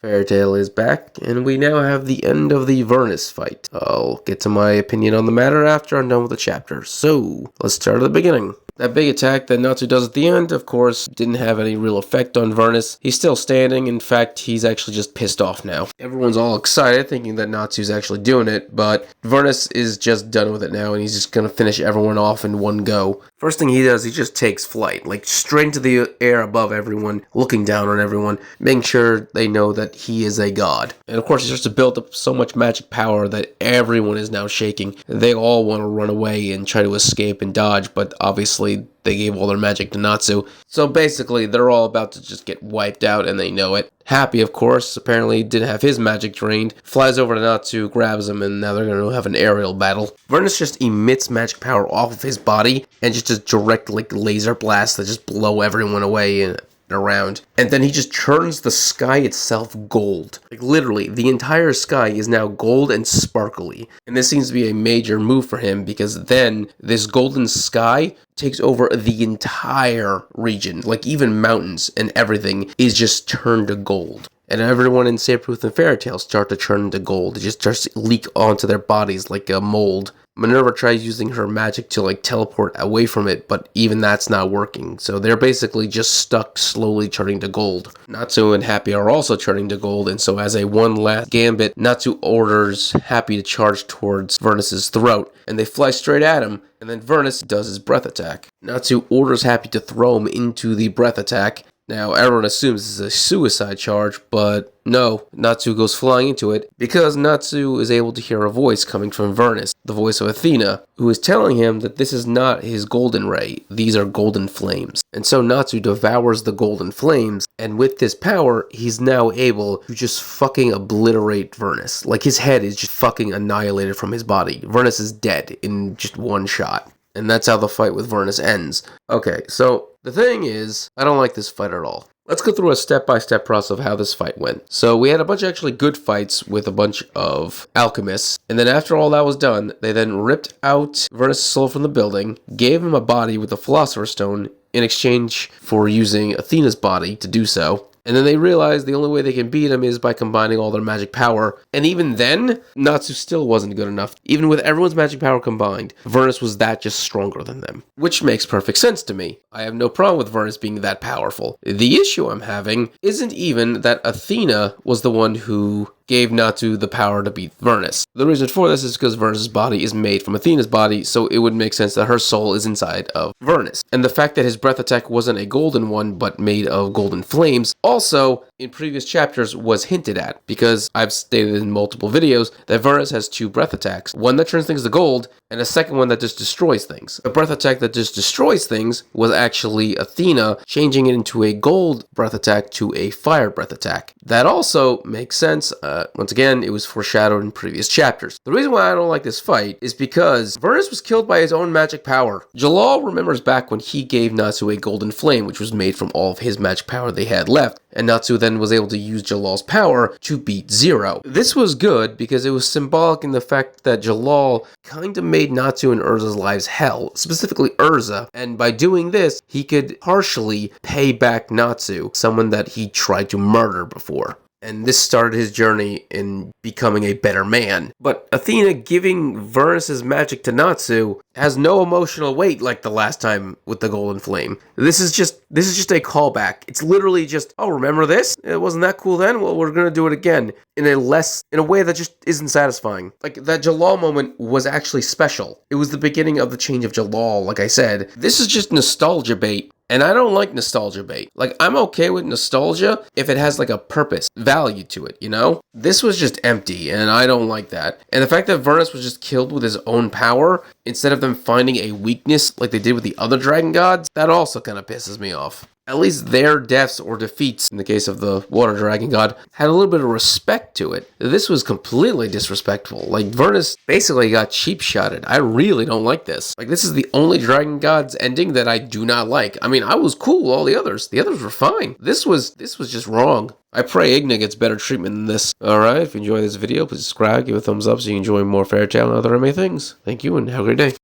Fairy Tail is back, and we now have the end of the Vernus fight. I'll get to my opinion on the matter after I'm done with the chapter. So, let's start at the beginning. That big attack that Natsu does at the end, of course, didn't have any real effect on Vernus. He's still standing. In fact, he's actually just pissed off now. Everyone's all excited, thinking that Natsu's actually doing it, but Vernus is just done with it now, and he's just gonna finish everyone off in one go. First thing he does, he just takes flight, like straight into the air above everyone, looking down on everyone, making sure they know that he is a god. And of course, he starts to build up so much magic power that everyone is now shaking. They all want to run away and try to escape and dodge, but obviously they gave all their magic to Natsu. So basically, they're all about to just get wiped out, and they know it. Happy, of course, apparently didn't have his magic drained, flies over to Natsu, grabs him, and now they're going to have an aerial battle. Vernus just emits magic power off of his body, and just a direct, laser blast that just blow everyone away and around. And then he just turns the sky itself gold. Literally, the entire sky is now gold and sparkly. And this seems to be a major move for him, because then this golden sky takes over the entire region. Even mountains and everything is just turned to gold. And everyone in Sabretooth and Fairy Tail start to turn into gold. It just starts to leak onto their bodies like a mold. Minerva tries using her magic to teleport away from it, but even that's not working. So they're basically just stuck slowly turning to gold. Natsu and Happy are also turning to gold, and so as a one last gambit, Natsu orders Happy to charge towards Vernus's throat, and they fly straight at him, and then Vernus does his breath attack. Natsu orders Happy to throw him into the breath attack. Now, everyone assumes this is a suicide charge, but no, Natsu goes flying into it because Natsu is able to hear a voice coming from Vernus, the voice of Athena, who is telling him that this is not his golden ray, these are golden flames. And so Natsu devours the golden flames, and with this power, he's now able to just fucking obliterate Vernus. His head is just fucking annihilated from his body. Vernus is dead in just one shot. And that's how the fight with Vernus ends. Okay, so the thing is, I don't like this fight at all. Let's go through a step-by-step process of how this fight went. So we had a bunch of actually good fights with a bunch of alchemists. And then after all that was done, they then ripped out Vernus' soul from the building, gave him a body with the Philosopher's Stone in exchange for using Athena's body to do so. And then they realized the only way they can beat him is by combining all their magic power. And even then, Natsu still wasn't good enough. Even with everyone's magic power combined, Vernus was that just stronger than them. Which makes perfect sense to me. I have no problem with Vernus being that powerful. The issue I'm having isn't even that Athena was the one who gave Natsu the power to beat Vernus. The reason for this is because Vernus' body is made from Athena's body, so it would make sense that her soul is inside of Vernus. And the fact that his breath attack wasn't a golden one, but made of golden flames, also, in previous chapters, was hinted at, because I've stated in multiple videos that Vernus has two breath attacks. One that turns things to gold, and a second one that just destroys things. The breath attack that just destroys things was actually Athena changing it into a gold breath attack to a fire breath attack. That also makes sense. Once again, it was foreshadowed in previous chapters. The reason why I don't like this fight is because Vernus was killed by his own magic power. Jalal remembers back when he gave Natsu a golden flame, which was made from all of his magic power they had left, and Natsu then was able to use Jalal's power to beat Zero. This was good because it was symbolic in the fact that Jalal kind of made Natsu and Urza's lives hell, specifically Urza, and by doing this, he could partially pay back Natsu, someone that he tried to murder before. And this started his journey in becoming a better man. But Athena giving Vernus' magic to Natsu has no emotional weight like the last time with the Golden Flame. This is just a callback. It's literally just, oh, remember this? It wasn't that cool then? Well, we're gonna do it again. In a way that just isn't satisfying. That Jalal moment was actually special. It was the beginning of the change of Jalal, like I said. This is just nostalgia bait. And I don't like nostalgia bait. I'm okay with nostalgia if it has a purpose, value to it, you know? This was just empty, and I don't like that. And the fact that Vernus was just killed with his own power, instead of them finding a weakness like they did with the other dragon gods, that also kind of pisses me off. At least their deaths or defeats, in the case of the water dragon god, had a little bit of respect to it. This was completely disrespectful. Vernus basically got cheap-shotted. I really don't like this. This is the only dragon god's ending that I do not like. I mean, I was cool with all the others. The others were fine. This was just wrong. I pray Igna gets better treatment than this. Alright, if you enjoyed this video, please subscribe, give a thumbs up so you can enjoy more Fairy Tail and other anime things. Thank you, and have a great day.